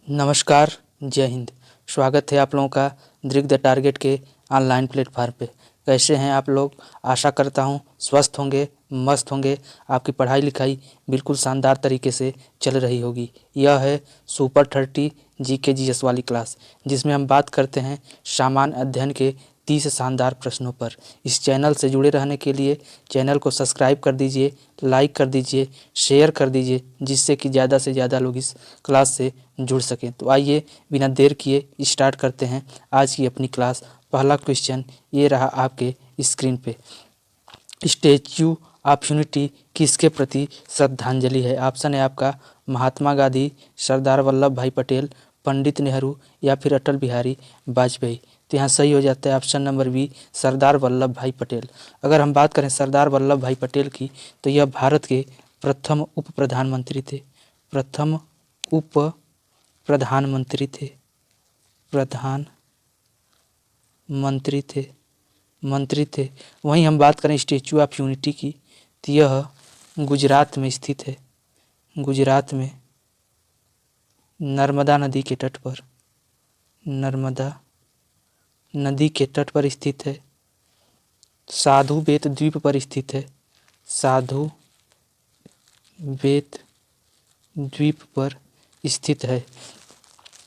नमस्कार, जय हिंद। स्वागत है आप लोगों का दृक द टारगेट के ऑनलाइन प्लेटफार्म पे। कैसे हैं आप लोग? आशा करता हूं स्वस्थ होंगे, मस्त होंगे। आपकी पढ़ाई लिखाई बिल्कुल शानदार तरीके से चल रही होगी। यह है सुपर 30 जीके जीएस वाली क्लास, जिसमें हम बात करते हैं सामान्य अध्ययन के 30 शानदार प्रश्नों पर। इस चैनल से जुड़े रहने के लिए चैनल को सब्सक्राइब कर दीजिए, लाइक कर दीजिए, शेयर कर दीजिए, जिससे कि ज़्यादा से ज़्यादा लोग इस क्लास से जुड़ सकें। तो आइए बिना देर किए स्टार्ट करते हैं आज की अपनी क्लास। पहला क्वेश्चन ये रहा आपके स्क्रीन पे। स्टैच्यू ऑफ यूनिटी किसके प्रति श्रद्धांजलि है? ऑप्शन है आपका महात्मा गांधी, सरदार वल्लभ भाई पटेल, पंडित नेहरू या फिर अटल बिहारी वाजपेयी। तो यहाँ सही हो जाता है option number B, Sardar Vallabh भाई पटेल। अगर हम बात करें सरदार वल्लभ भाई पटेल की, तो यह भारत के प्रथम उप प्रधानमंत्री थे। प्रथम उप प्रधानमंत्री थे, प्रधानमंत्री थे, मंत्री थे। वहीं हम बात करें स्टैच्यू ऑफ यूनिटी की, तो यह गुजरात में स्थित है। गुजरात में नर्मदा नदी के तट पर, नर्मदा नदी के तट पर स्थित है। साधु बेत द्वीप पर स्थित है। साधु बेत द्वीप पर स्थित है।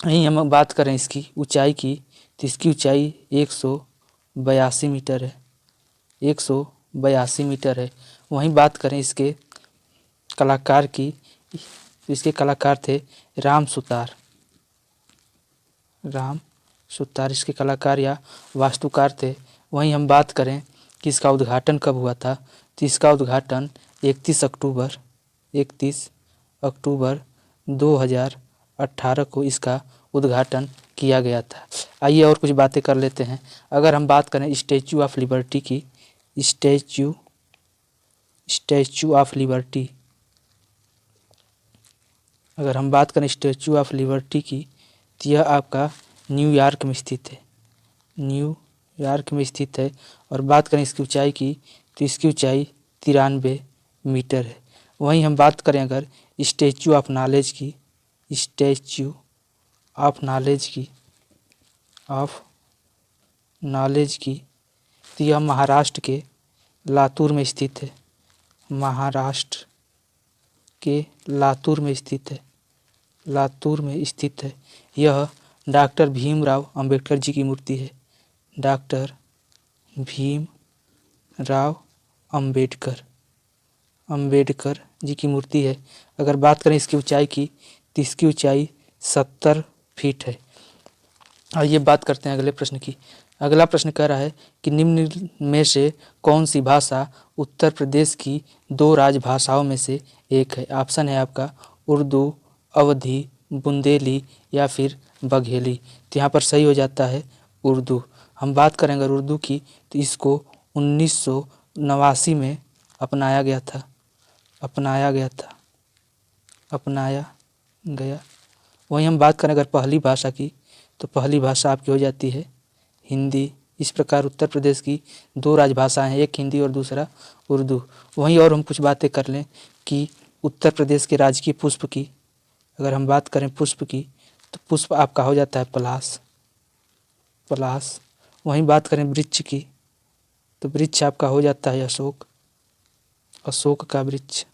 वहीं हम बात करें इसकी ऊंचाई की, तो इसकी ऊंचाई 182 मीटर है। 182 मीटर है। वहीं बात करें इसके कलाकार की, इसके कलाकार थे राम सुतार। राम सुतार इसके कलाकार या वास्तुकार थे। वहीं हम बात करें कि इसका उद्घाटन कब हुआ था, तो इसका उद्घाटन 31 अक्टूबर 2018 को इसका उद्घाटन किया गया था। आइए और कुछ बातें कर लेते हैं। अगर हम बात करें स्टैच्यू ऑफ लिबर्टी की, स्टैच्यू ऑफ लिबर्टी, अगर हम बात करें स्टैच्यू ऑफ लिबर्टी की, तो यह आपका न्यूयॉर्क में स्थित है। न्यूयॉर्क में स्थित है। और बात करें इसकी ऊंचाई की, तो इसकी ऊंचाई 93 मीटर है। वहीं हम बात करें अगर स्टैच्यू ऑफ नॉलेज की, स्टैच्यू ऑफ नॉलेज की, तो यह महाराष्ट्र के लातूर में स्थित है। महाराष्ट्र के लातूर में स्थित है। लातूर में स्थित है। यह डॉक्टर भीमराव अंबेडकर जी की मूर्ति है। डॉक्टर भीमराव अंबेडकर जी की मूर्ति है। अगर बात करें इसकी ऊंचाई की, तो इसकी ऊंचाई 70 फीट है। आइए बात करते हैं अगले प्रश्न की। अगला प्रश्न कह रहा है कि निम्न में से कौन सी भाषा उत्तर प्रदेश की 2 राजभाषाओं में से एक है? ऑप्शन है आपका उर्दू, अवधी, बुंदेली या फिर बघेली। तो यहाँ पर सही हो जाता है उर्दू। हम बात करें अगर उर्दू की, तो इसको 1989 में अपनाया गया गया। वहीं हम बात करें अगर पहली भाषा की, तो पहली भाषा आपकी हो जाती है हिंदी। इस प्रकार उत्तर प्रदेश की 2 राजभाषाएं हैं, एक हिंदी और दूसरा उर्दू। वहीं और हम कुछ बातें कर लें कि उत्तर प्रदेश के राजकीय पुष्प की, अगर हम बात करें पुष्प की, तो पुष्प आपका हो जाता है पलाश। वहीं बात करें वृक्ष की, तो वृक्ष आपका हो जाता है अशोक का वृक्ष।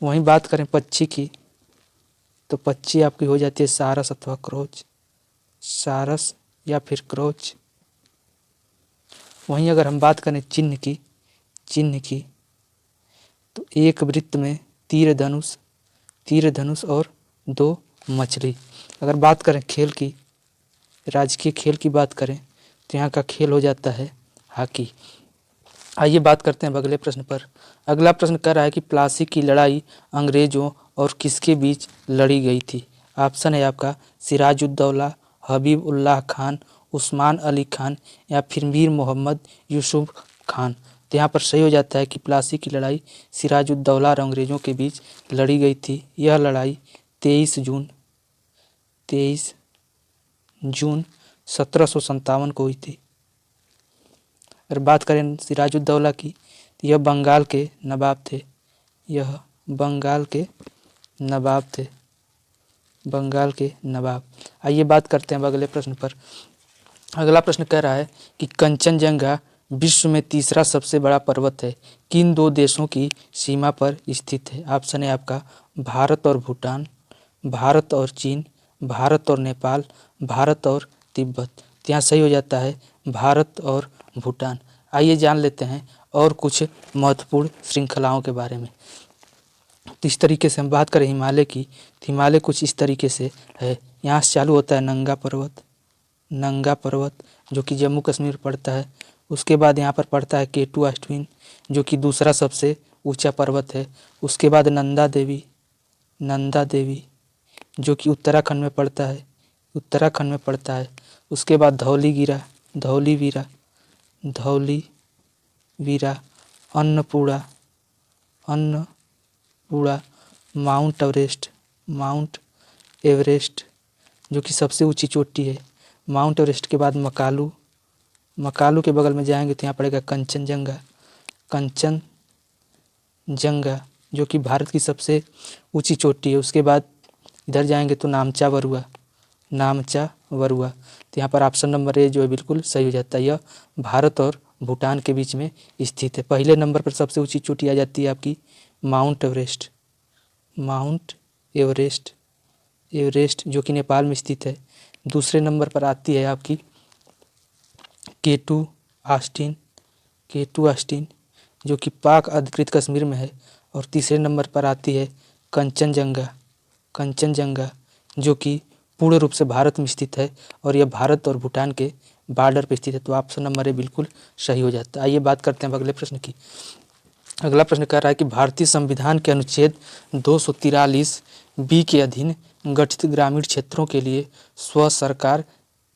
वहीं बात करें पक्षी की, तो पक्षी आपकी हो जाती है सारस अथवा क्रोच, सारस या फिर क्रोच। वहीं अगर हम बात करें चिन्ह की, तो एक वृत्त में तीर धनुष और 2 मछली। अगर बात करें खेल की, राजकीय खेल की बात करें, तो यहाँ का खेल हो जाता है हॉकी। आइए बात करते हैं अगले प्रश्न पर। अगला प्रश्न कह रहा है कि प्लासी की लड़ाई अंग्रेजों और किसके बीच लड़ी गई थी? ऑप्शन है आपका सिराजुद्दौला, हबीब उल्लाह खान, उस्मान अली खान या फिर मीर मोहम्मद यूसुफ खान। तो यहाँ पर सही हो जाता है कि प्लासी की लड़ाई सिराजुद्दौला और अंग्रेजों के बीच लड़ी गई थी। यह लड़ाई 23 जून 1757 को हुई थी। अगर बात करें सिराजुद्दौला की, तो यह बंगाल के नवाब थे। बंगाल के नवाब। आइए बात करते हैं अब अगले प्रश्न पर। अगला प्रश्न कह रहा है कि कंचनजंगा विश्व में तीसरा सबसे बड़ा पर्वत है, किन दो देशों की सीमा पर स्थित है? ऑप्शन है आपका भारत और भूटान, भारत और चीन, भारत और नेपाल, भारत और तिब्बत। तो यहाँ सही हो जाता है भारत और भूटान। आइए जान लेते हैं और कुछ महत्वपूर्ण श्रृंखलाओं के बारे में। तो इस तरीके से हम बात करें हिमालय की, तो हिमालय कुछ इस तरीके से है। यहाँ से चालू होता है नंगा पर्वत, नंगा पर्वत जो कि जम्मू कश्मीर पड़ता है। उसके बाद यहाँ पर पड़ता है केटू अश्विन जो कि दूसरा सबसे ऊंचा पर्वत है। उसके बाद नंदा देवी, नंदा देवी जो कि उत्तराखंड में पड़ता है, उत्तराखंड में पड़ता है। उसके बाद Dhaulagiri, Dholavira, Dholavira, Annapurna, Annapurna, Mount Everest, Mount Everest जो कि सबसे ऊंची चोटी है। माउंट एवरेस्ट के बाद मकालू, मकालू के बगल में जाएंगे तो यहाँ पड़ेगा कंचनजंगा, कंचनजंगा जो कि भारत की सबसे ऊंची चोटी है। उसके बाद इधर जाएंगे तो नामचा वरुआ, नामचा वरुआ। तो यहाँ पर ऑप्शन नंबर ए जो है बिल्कुल सही हो जाता है। यह भारत और भूटान के बीच में स्थित है। पहले नंबर पर सबसे ऊंची चोटी आ जाती है आपकी mount Everest, Mount Everest, Everest जो कि नेपाल में स्थित है। दूसरे नंबर पर आती है आपकी केटू आस्टिन, केटू आस्टिन जो कि पाक अधिकृत कश्मीर में है। और तीसरे नंबर पर आती है कंचनजंगा, कंचनजंगा जो कि पूर्ण रूप से भारत में स्थित है और यह भारत और भूटान के बॉर्डर पर स्थित है। तो ऑप्शन नंबर ए बिल्कुल सही हो जाता है। आइए बात करते हैं अगले प्रश्न की। अगला प्रश्न कह रहा है कि भारतीय संविधान के अनुच्छेद 243 बी के अधीन गठित ग्रामीण क्षेत्रों के लिए स्व सरकार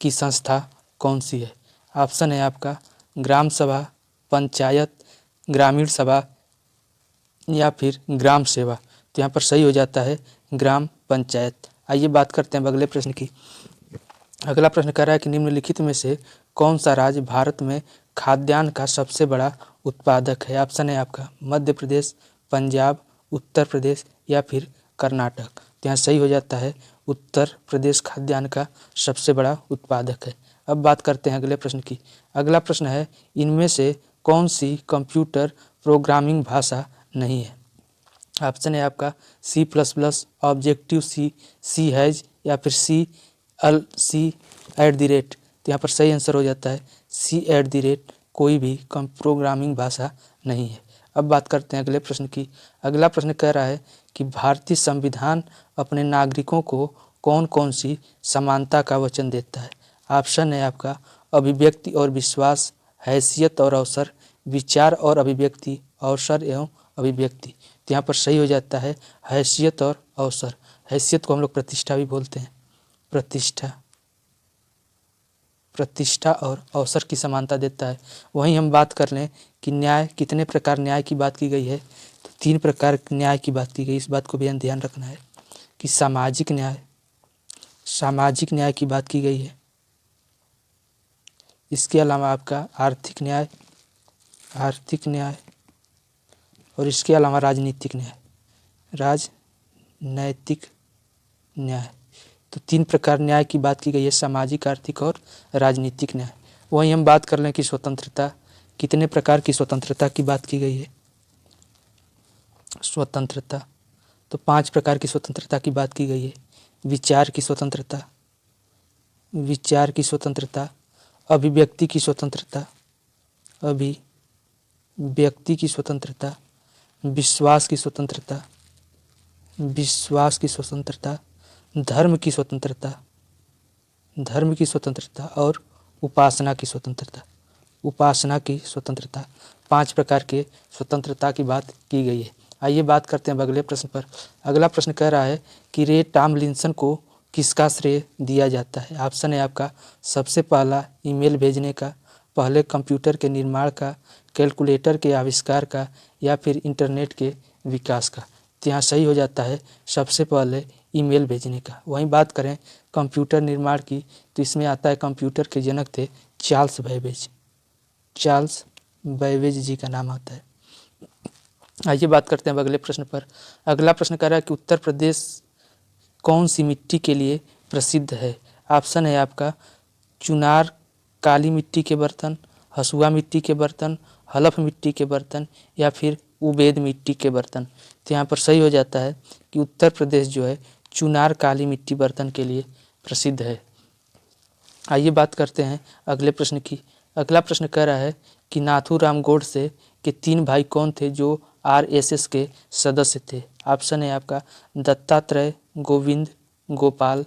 की संस्था कौन सी है? ऑप्शन है आपका ग्राम सभा, पंचायत, ग्रामीण सभा या फिर ग्राम सेवा। तो यहाँ पर सही हो जाता है ग्राम पंचायत। आइए बात करते हैं अगले प्रश्न की। अगला प्रश्न कह रहा है कि निम्नलिखित में से कौन सा राज्य भारत में खाद्यान्न का सबसे बड़ा उत्पादक है? ऑप्शन है आपका मध्य प्रदेश, पंजाब, उत्तर प्रदेश या फिर कर्नाटक। तो यहाँ सही हो जाता है उत्तर प्रदेश खाद्यान्न का सबसे बड़ा उत्पादक है। अब बात करते हैं अगले प्रश्न की। अगला प्रश्न है इनमें से कौन सी कंप्यूटर प्रोग्रामिंग भाषा नहीं है? ऑप्शन है आपका C++, ऑब्जेक्टिव सी, सी हैज या फिर C#। तो यहाँ पर सही आंसर हो जाता है C#। कोई भी प्रोग्रामिंग भाषा नहीं है। अब बात करते हैं अगले प्रश्न की। अगला प्रश्न कह रहा है कि भारतीय संविधान अपने नागरिकों को कौन कौन सी समानता का वचन देता है? ऑप्शन है आपका अभिव्यक्ति और विश्वास, हैसियत और अवसर, विचार और अभिव्यक्ति, अवसर एवं अभिव्यक्ति। तो यहाँ पर सही हो जाता है हैसियत और अवसर। हैसियत को हम लोग प्रतिष्ठा भी बोलते हैं, प्रतिष्ठा, प्रतिष्ठा और अवसर की समानता देता है। वहीं हम बात कर लें कि न्याय कितने प्रकार न्याय की बात की गई है, तो 3 प्रकार न्याय की बात की गई। इस बात को भी ध्यान रखना है कि सामाजिक न्याय, सामाजिक न्याय की बात की गई है। इसके अलावा आपका आर्थिक न्याय, आर्थिक न्याय और इसके अलावा राजनीतिक न्याय, राजनैतिक न्याय। तो 3 प्रकार न्याय की बात की गई है, सामाजिक, आर्थिक और राजनीतिक न्याय। वहीं हम बात कर लें कि स्वतंत्रता, कितने प्रकार की स्वतंत्रता की बात की गई है? स्वतंत्रता तो 5 प्रकार की स्वतंत्रता की बात की गई है। विचार की स्वतंत्रता, विचार की स्वतंत्रता, अभिव्यक्ति की स्वतंत्रता, अभिव्यक्ति की स्वतंत्रता, विश्वास की स्वतंत्रता, विश्वास की स्वतंत्रता, धर्म की स्वतंत्रता, धर्म की स्वतंत्रता और उपासना की स्वतंत्रता, उपासना की स्वतंत्रता। 5 प्रकार के स्वतंत्रता की बात की गई है। आइए बात करते हैं अगले प्रश्न पर। अगला प्रश्न कह रहा है कि रे टॉमलिंसन को किसका श्रेय दिया जाता है? ऑप्शन है आपका सबसे पहला ईमेल भेजने का, पहले कंप्यूटर के निर्माण का, कैलकुलेटर के आविष्कार का या फिर इंटरनेट के विकास का। तो यहाँ सही हो जाता है सबसे पहले ईमेल भेजने का। वहीं बात करें कंप्यूटर निर्माण की, तो इसमें आता है कंप्यूटर के जनक थे चार्ल्स बैबेज, चार्ल्स बैबेज जी का नाम आता है। आइए बात करते हैं अगले प्रश्न पर। अगला प्रश्न कह रहा है कि उत्तर प्रदेश कौन सी मिट्टी के लिए प्रसिद्ध है? ऑप्शन है आपका चुनार काली मिट्टी के बर्तन, हसुआ मिट्टी के बर्तन, हलफ मिट्टी के बर्तन या फिर उबेद मिट्टी के बर्तन। तो यहाँ पर सही हो जाता है कि उत्तर प्रदेश जो है चुनार काली मिट्टी बर्तन के लिए प्रसिद्ध है। आइए बात करते हैं अगले प्रश्न की। अगला प्रश्न कह रहा है कि नाथूराम गोडसे के 3 भाई कौन थे जो आरएसएस के सदस्य थे? ऑप्शन है आपका दत्तात्रेय, गोविंद, गोपाल,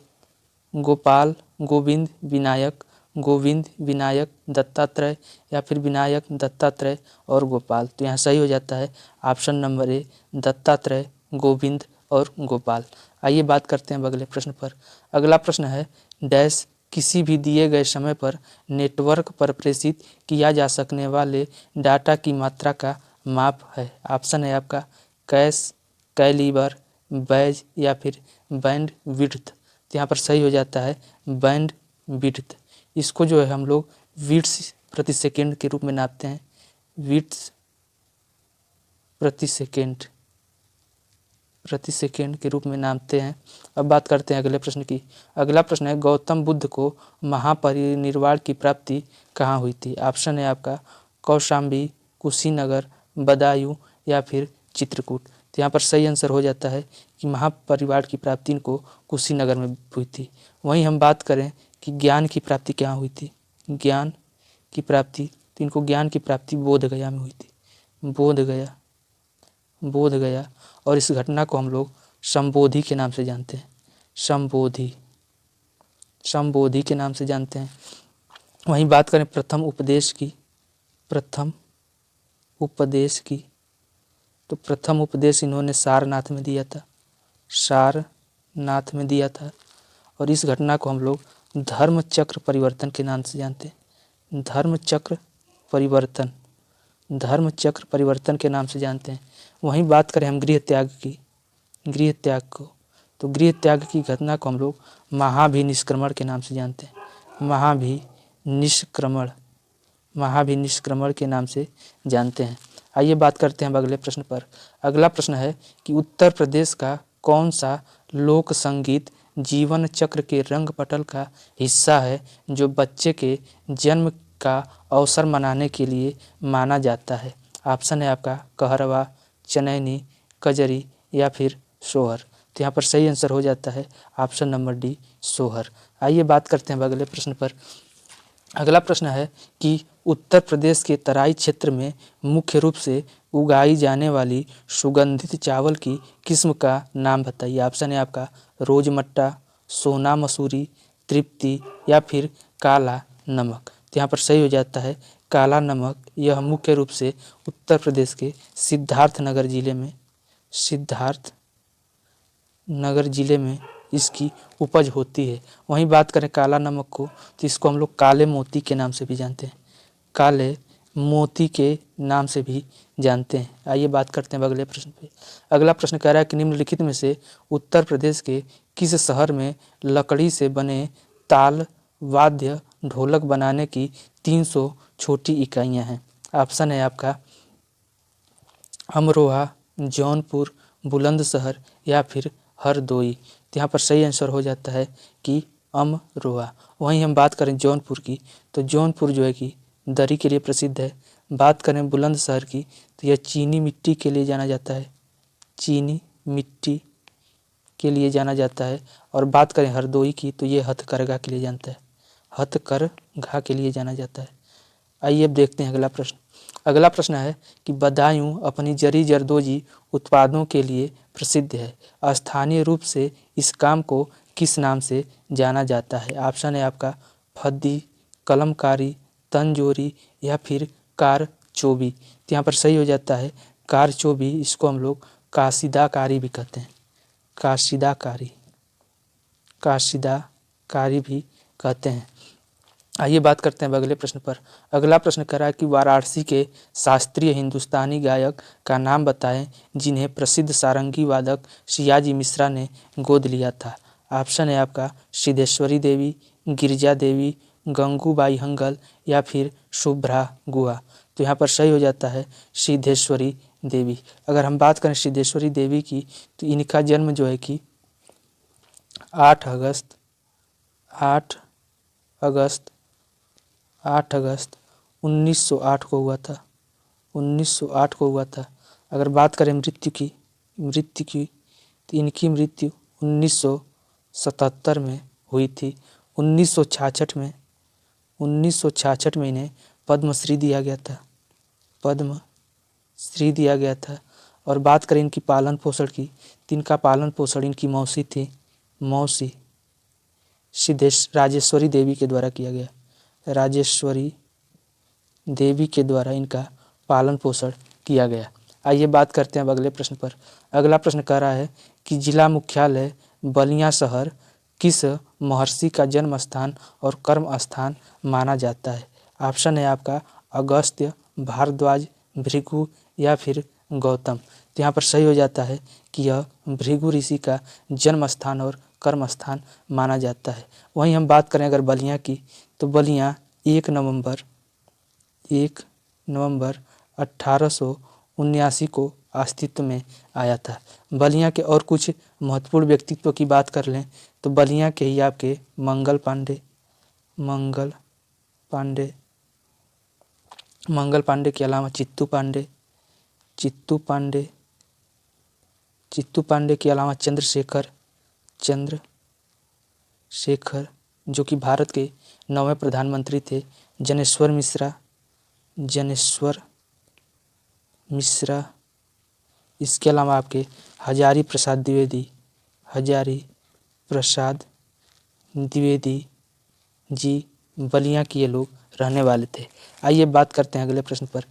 गोपाल, गोविंद, विनायक, गोविंद, विनायक, दत्तात्रेय या फिर विनायक, दत्तात्रेय और गोपाल। तो यहाँ सही हो जाता है option number A Dattatreya, Govind और गोपाल। आइए बात करते हैं अगले प्रश्न पर। अगला प्रश्न है डैश किसी भी दिए गए समय पर नेटवर्क पर प्रेषित किया जा सकने वाले डाटा की मात्रा का माप है? ऑप्शन है आपका कैश, कैलिबर, बैज या फिर बैंड विड्थ। तो यहाँ पर सही हो जाता है बैंड विड्थ। इसको जो है हम लोग बिट्स प्रति सेकेंड के रूप में नापते हैं, बिट्स प्रति सेकेंड के रूप में नापते हैं। अब बात करते हैं अगले प्रश्न की। अगला प्रश्न है गौतम बुद्ध को महापरिनिर्वाण की प्राप्ति कहाँ हुई थी? ऑप्शन है आपका कौशाम्बी, कुशीनगर, बदायूं या फिर चित्रकूट। तो यहाँ पर सही आंसर हो जाता है कि महापरिनिर्वाण की प्राप्ति इनको कुशीनगर में हुई थी। वहीं हम बात करें कि ज्ञान की प्राप्ति कहाँ हुई थी? ज्ञान की प्राप्ति, तो इनको ज्ञान की प्राप्ति बोधगया में हुई थी, बोधगया। और इस घटना को हम लोग संबोधि के नाम से जानते हैं, संबोधि के नाम से जानते हैं। वहीं बात करें प्रथम उपदेश की, तो प्रथम उपदेश इन्होंने सारनाथ में दिया था। और इस घटना को हम लोग धर्म चक्र परिवर्तन के नाम से जानते हैं, धर्म चक्र परिवर्तन के नाम से जानते हैं। वहीं बात करें हम गृह त्याग को, तो गृह त्याग की घटना को हम लोग महाभिनिष्क्रमण के नाम से जानते हैं, महाभिनिष्क्रमण के नाम से जानते हैं। आइए बात करते हैं अब अगले प्रश्न पर। अगला प्रश्न है कि उत्तर प्रदेश का कौन सा लोक संगीत जीवन चक्र के रंग पटल का हिस्सा है जो बच्चे के जन्म का अवसर मनाने के लिए माना जाता है? ऑप्शन है आपका कहरवा, चनैनी, कजरी या फिर सोहर। तो यहाँ पर सही आंसर हो जाता है ऑप्शन नंबर डी सोहर। आइए बात करते हैं अगले प्रश्न पर। अगला प्रश्न है कि उत्तर प्रदेश के तराई क्षेत्र में मुख्य रूप से उगाई जाने वाली सुगंधित चावल की किस्म का नाम बताइए? ऑप्शन है आपका रोजमट्टा, सोना मसूरी, तृप्ति या फिर काला नमक। तो यहाँ पर सही हो जाता है काला नमक। यह मुख्य रूप से उत्तर प्रदेश के सिद्धार्थनगर जिले में इसकी उपज होती है। वहीं बात करें काला नमक को, तो इसको हम लोग काले मोती के नाम से भी जानते हैं, काले मोती के नाम से भी जानते हैं। आइए बात करते हैं अगले प्रश्न पे। अगला प्रश्न कह रहा है कि निम्नलिखित में से उत्तर प्रदेश के किस शहर में लकड़ी से बने ताल वाद्य ढोलक बनाने की 300 छोटी इकाइयां हैं? ऑप्शन है आपका अमरोहा, जौनपुर, बुलंदशहर या फिर हरदोई। तो यहाँ पर सही आंसर हो जाता है कि अमरोहा। वहीं हम बात करें जौनपुर की, तो जौनपुर जो है कि दरी के लिए प्रसिद्ध है। बात करें बुलंदशहर की, तो यह चीनी मिट्टी के लिए जाना जाता है, और बात करें हरदोई की, तो ये हथकरघा के लिए जाना जाता है। आइए अब देखते हैं अगला प्रश्न। अगला प्रश्न है कि बदायूं अपनी जरी जरदोजी उत्पादों के लिए प्रसिद्ध है। स्थानीय रूप से इस काम को किस नाम से जाना जाता है? ऑप्शन है आपका फद्दी, कलमकारी, तंजोरी या फिर कारचोबी। तो यहाँ पर सही हो जाता है कारचोबी। इसको हम लोग काशिदाकारी भी कहते हैं, काशिदाकारी भी कहते हैं। आइए बात करते हैं अगले प्रश्न पर। अगला प्रश्न कह रहा है कि वाराणसी के शास्त्रीय हिंदुस्तानी गायक का नाम बताएं जिन्हें प्रसिद्ध सारंगी वादक सियाजी मिश्रा ने गोद लिया था। ऑप्शन है आपका सिद्धेश्वरी देवी, गिरिजा देवी, गंगूबाई हंगल या फिर शुभ्रा गुहा। तो यहाँ पर सही हो जाता है सिद्धेश्वरी देवी। अगर हम बात करें सिद्धेश्वरी देवी की, तो इनका जन्म जो है कि 8 अगस्त 8 अगस्त 8 अगस्त 1908 को हुआ था। 1908 को हुआ था। अगर बात करें मृत्यु की तो इनकी मृत्यु 1977 में हुई थी। 1966 में इन्हें पद्मश्री दिया गया था। पद्मश्री दिया गया था। और बात करें इनकी पालन पोषण की तो इनका पालन पोषण इनकी मौसी थी, मौसी राजेश्वरी देवी के द्वारा किया गया। राजेश्वरी देवी के द्वारा इनका पालन पोषण किया गया। आइए बात करते हैं अब अगले प्रश्न पर। अगला प्रश्न कह रहा है कि जिला मुख्यालय बलिया शहर किस महर्षि का जन्म स्थान और कर्म स्थान माना जाता है। ऑप्शन है आपका अगस्त्य, भारद्वाज, भृगु या फिर गौतम। तो यहाँ पर सही हो जाता है कि यह भृगु ऋषि का जन्म स्थान और कर्म स्थान माना जाता है। वहीं हम बात करें अगर बलिया की तो बलिया 1 नवंबर 1879 को अस्तित्व में आया था। बलिया के और कुछ महत्वपूर्ण व्यक्तित्व की बात कर लें तो बलिया के ही आपके मंगल पांडे के अलावा चित्तू पांडे के अलावा चंद्रशेखर जो कि भारत के 9वें प्रधानमंत्री थे, जनेश्वर मिश्रा, इसके अलावा आपके हजारी प्रसाद द्विवेदी जी बलिया के ये लोग रहने वाले थे। आइए बात करते हैं अगले प्रश्न पर।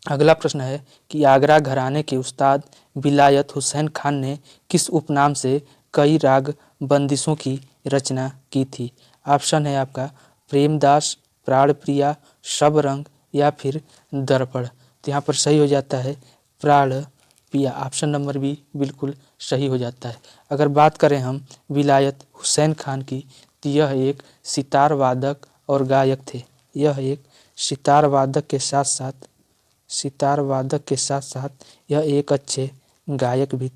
अगला प्रश्न है कि आगरा घराने के उस्ताद विलायत हुसैन खान ने किस उपनाम से कई राग बंदिशों की रचना की थी। ऑप्शन है आपका प्रेमदास, प्राणप्रिया, शबरंग या फिर दर्पण। तो यहाँ पर सही हो जाता है प्राणप्रिया। ऑप्शन नंबर बी बिल्कुल सही हो जाता है। अगर बात करें हम विलायत हुसैन खान की तो यह एक सितार वादक और गायक थे। यह एक सितार वादक के साथ साथ यह एक अच्छे गायक भी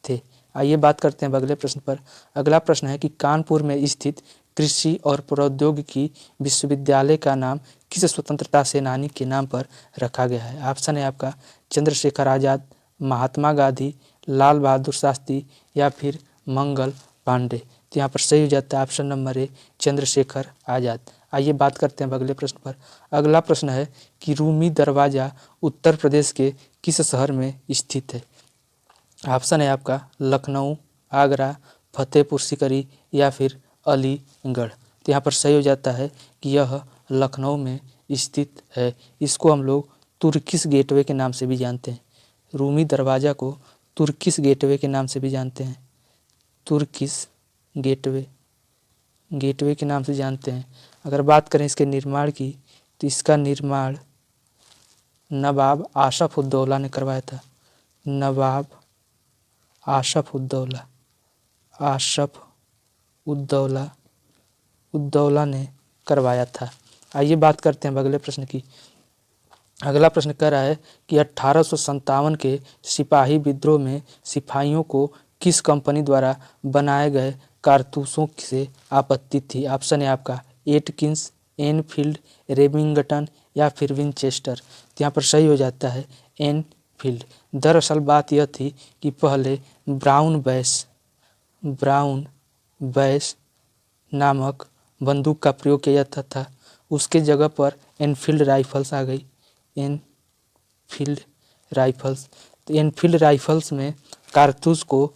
थे। आइए बात करते हैं अगले प्रश्न पर। अगला प्रश्न है कि कानपुर में स्थित कृषि और प्रौद्योगिकी विश्वविद्यालय का नाम किस स्वतंत्रता सेनानी के नाम पर रखा गया है। ऑप्शन है आपका चंद्रशेखर आज़ाद, महात्मा गांधी, लाल बहादुर शास्त्री या फिर मंगल पांडे। तो यहाँ पर सही हो जाता है option number A Chandrashekhar Azad. आइए बात करते हैं अगले प्रश्न पर। अगला प्रश्न है कि रूमी दरवाज़ा उत्तर प्रदेश के किस शहर में स्थित है। ऑप्शन है आपका लखनऊ, आगरा, फतेहपुर सीकरी या फिर अलीगढ़। तो यहाँ पर सही हो जाता है कि यह लखनऊ में स्थित है। इसको हम लोग तुर्किश गेटवे के नाम से भी जानते हैं। रूमी दरवाज़ा को तुर्किश गेटवे के नाम से भी जानते हैं। तुर्किश गेटवे के नाम से जानते हैं। अगर बात करें इसके निर्माण की तो इसका निर्माण नवाब आसफ उद्दौला ने करवाया था। नवाब आसफ उद्दौला ने करवाया था। आइए बात करते हैं अगले प्रश्न की। अगला प्रश्न कह रहा है कि 1857 के सिपाही विद्रोह में सिपाहियों को किस कंपनी द्वारा बनाए गए कारतूसों से आपत्ति थी। ऑप्शन है आपका एटकिंस, एनफील्ड, रेमिंगटन या फिर विंचेस्टर। तो यहाँ पर सही हो जाता है एनफील्ड। दरअसल बात यह थी कि पहले ब्राउन बैस नामक बंदूक का प्रयोग किया जाता था। उसके जगह पर एनफील्ड राइफल्स आ गई। तो एनफील्ड राइफल्स में कारतूस को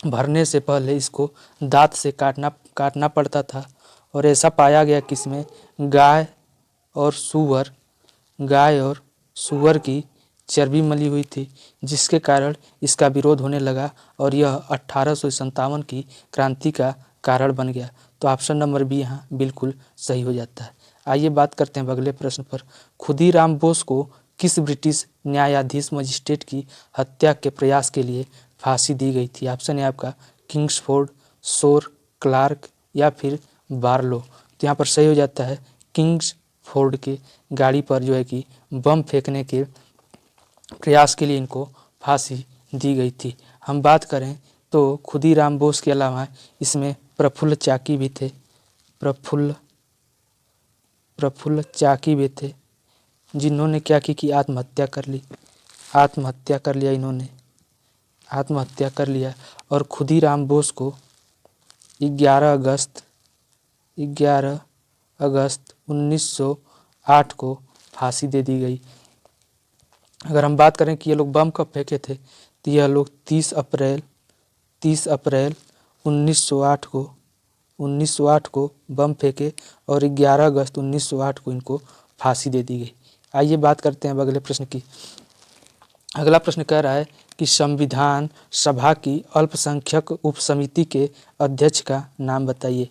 भरने से पहले इसको दांत से काटना पड़ता था। और ऐसा पाया गया कि इसमें गाय और सूअर की चर्बी मली हुई थी, जिसके कारण इसका विरोध होने लगा और यह 1857 की क्रांति का कारण बन गया। तो ऑप्शन नंबर बी यहाँ बिल्कुल सही हो जाता है। आइए बात करते हैं अगले प्रश्न पर। खुदीराम बोस को किस ब्रिटिश न्यायाधीश मजिस्ट्रेट की हत्या के प्रयास के लिए फांसी दी गई थी। ऑप्शन है आपका किंग्सफोर्ड, शोर, क्लार्क या फिर बार्लो। तो यहाँ पर सही हो जाता है किंग्सफोर्ड के गाड़ी पर जो है कि बम फेंकने के प्रयास के लिए इनको फांसी दी गई थी। हम बात करें तो खुदीराम बोस के अलावा इसमें प्रफुल्ल चाकी भी थे, प्रफुल्ल चाकी भी थे, जिन्होंने क्या की कि आत्महत्या कर ली, आत्महत्या कर लिया, इन्होंने आत्महत्या कर लिया। और खुदीराम बोस को 11 अगस्त 1908 को फांसी दे दी गई। अगर हम बात करें कि ये लोग बम कब फेंके थे, तो यह लोग 30 अप्रैल 1908 को बम फेंके और 11 अगस्त 1908 को इनको फांसी दे दी गई। आइए बात करते हैं अब अगले प्रश्न की। अगला प्रश्न कह रहा है कि संविधान सभा की अल्पसंख्यक उपसमिति के अध्यक्ष का नाम बताइए।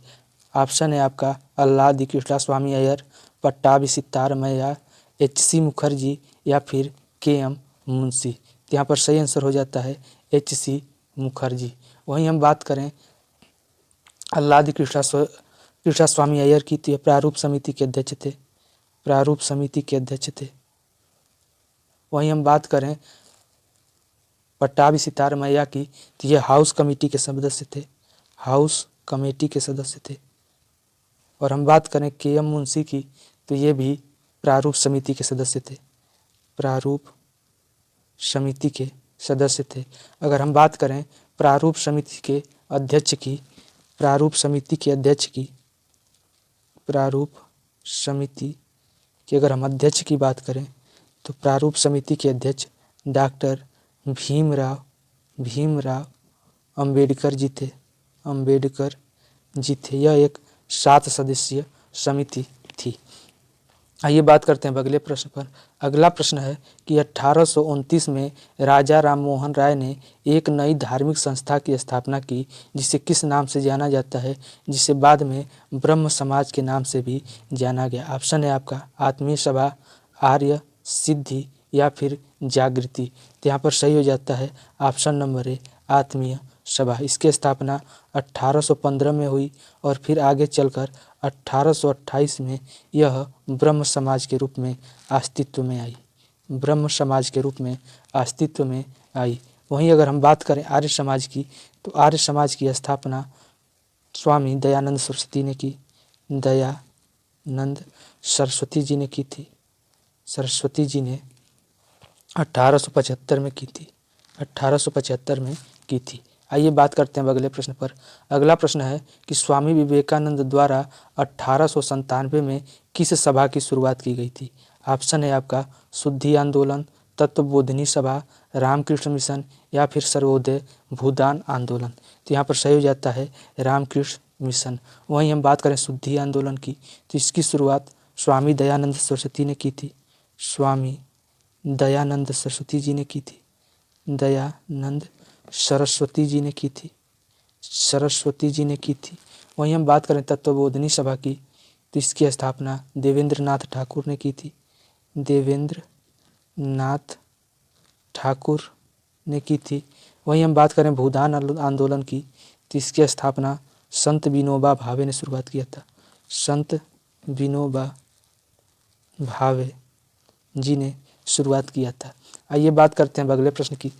ऑप्शन है आपका अल्लादी कृष्णस्वामी अय्यर, पट्टाभी सितारमैया, एच.सी. मुखर्जी या फिर के.एम. मुंशी। तो यहाँ पर सही आंसर हो जाता है एच.सी. मुखर्जी। वहीं हम बात करें अल्लादी कृष्णस्वामी अय्यर की, तो यह प्रारूप समिति के अध्यक्ष थे, प्रारूप समिति के अध्यक्ष थे। वहीं हम बात करें पट्टाभी सितारमैया की, तो ये हाउस कमेटी के सदस्य थे, हाउस कमेटी के सदस्य थे। और हम बात करें के.एम. मुंशी की, तो ये भी प्रारूप समिति के सदस्य थे, प्रारूप समिति के सदस्य थे। अगर हम बात करें प्रारूप समिति के अध्यक्ष की, प्रारूप समिति के अध्यक्ष की, प्रारूप समिति के अगर हम अध्यक्ष की बात करें, तो प्रारूप समिति के अध्यक्ष डॉक्टर भीमराव अंबेडकर जी थे, अंबेडकर जी थे। यह एक 7 सदस्यीय समिति थी। आइए बात करते हैं अगले प्रश्न पर। अगला प्रश्न है कि 1829 में राजा राम मोहन राय ने एक नई धार्मिक संस्था की स्थापना की, जिसे किस नाम से जाना जाता है, जिसे बाद में ब्रह्म समाज के नाम से भी जाना गया। ऑप्शन है आपका आत्मीय सभा, आर्य सिद्धि या फिर जागृति। तो यहाँ पर सही हो जाता है ऑप्शन नंबर ए, आत्मीय सभा। इसकी स्थापना 1815 में हुई और फिर आगे चलकर 1828 में यह ब्रह्म समाज के रूप में अस्तित्व में आई, ब्रह्म समाज के रूप में अस्तित्व में आई। वहीं अगर हम बात करें आर्य समाज की, तो आर्य समाज की स्थापना स्वामी दयानंद सरस्वती ने की, दयानंद सरस्वती जी ने की थी, सरस्वती जी ने 1875 में की थी, 1875 में की थी। आइए बात करते हैं अगले प्रश्न पर। अगला प्रश्न है कि स्वामी विवेकानंद द्वारा 1897 में किस सभा की शुरुआत की गई थी। ऑप्शन है आपका शुद्धि आंदोलन, तत्वबोधिनी सभा, रामकृष्ण मिशन या फिर सर्वोदय भूदान आंदोलन। तो यहाँ पर सही हो जाता है रामकृष्ण मिशन। वहीं हम बात करें शुद्धि आंदोलन की, तो इसकी शुरुआत स्वामी दयानंद सरस्वती ने की थी, स्वामी दयानंद सरस्वती जी ने की थी, दयानंद सरस्वती जी ने की थी, सरस्वती जी ने की थी। वहीं हम बात करें तत्वबोधिनी सभा की, तो इसकी स्थापना देवेंद्र नाथ ठाकुर ने की थी, देवेंद्र नाथ ठाकुर ने की थी। वहीं हम बात करें भूदान आंदोलन की, तो इसकी स्थापना संत विनोबा भावे ने शुरुआत किया था, संत विनोबा भावे जी ने शुरुआत किया था। आइए बात करते हैं अगले प्रश्न की।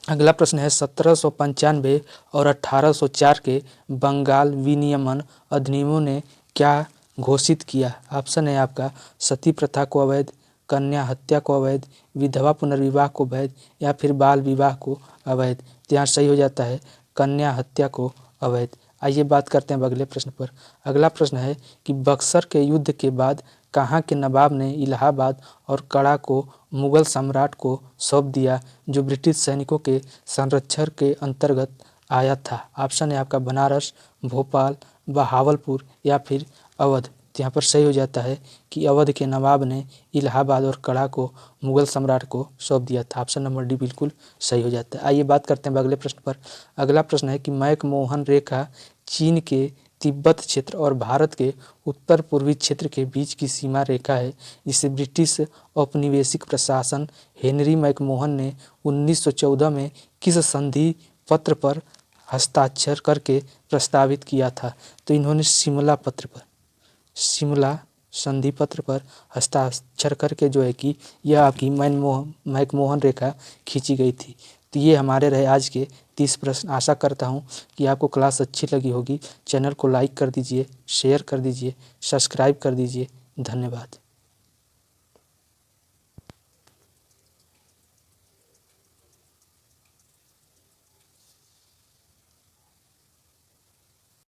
अगला प्रश्न है 1795 और 1804 के बंगाल विनियमन अधिनियमों ने क्या घोषित किया। ऑप्शन है आपका सती प्रथा को अवैध, कन्या हत्या को अवैध, विधवा पुनर्विवाह को वैध या फिर बाल विवाह को अवैध। तो यहाँ सही हो जाता है कन्या हत्या को अवैध। आइए बात करते हैं अगले प्रश्न पर। अगला प्रश्न है कि बक्सर के युद्ध के बाद कहाँ के नवाब ने इलाहाबाद और कड़ा को मुगल सम्राट को सौंप दिया, जो ब्रिटिश सैनिकों के संरक्षण के अंतर्गत आया था। ऑप्शन है आपका बनारस, भोपाल, बहावलपुर या फिर अवध। तो यहाँ पर सही हो जाता है कि अवध के नवाब ने इलाहाबाद और कड़ा को मुगल सम्राट को सौंप दिया था। ऑप्शन नंबर डी बिल्कुल सही हो जाता है। आइए बात करते हैं अगले प्रश्न पर। अगला प्रश्न है कि मैकमोहन रेखा चीन के तिब्बत क्षेत्र और भारत के उत्तर पूर्वी क्षेत्र के बीच की सीमा रेखा है, जिसे ब्रिटिश औपनिवेशिक प्रशासन हेनरी मैकमोहन ने 1914 में किस संधि पत्र पर हस्ताक्षर करके प्रस्तावित किया था। तो इन्होंने शिमला पत्र पर, शिमला संधि पत्र पर हस्ताक्षर करके जो है कि यह आपकी मैकमोहन रेखा खींची गई थी। तो ये हमारे रहे आज के 30 प्रश्न। आशा करता हूँ कि आपको क्लास अच्छी लगी होगी। चैनल को लाइक कर दीजिए, शेयर कर दीजिए, सब्सक्राइब कर दीजिए। धन्यवाद।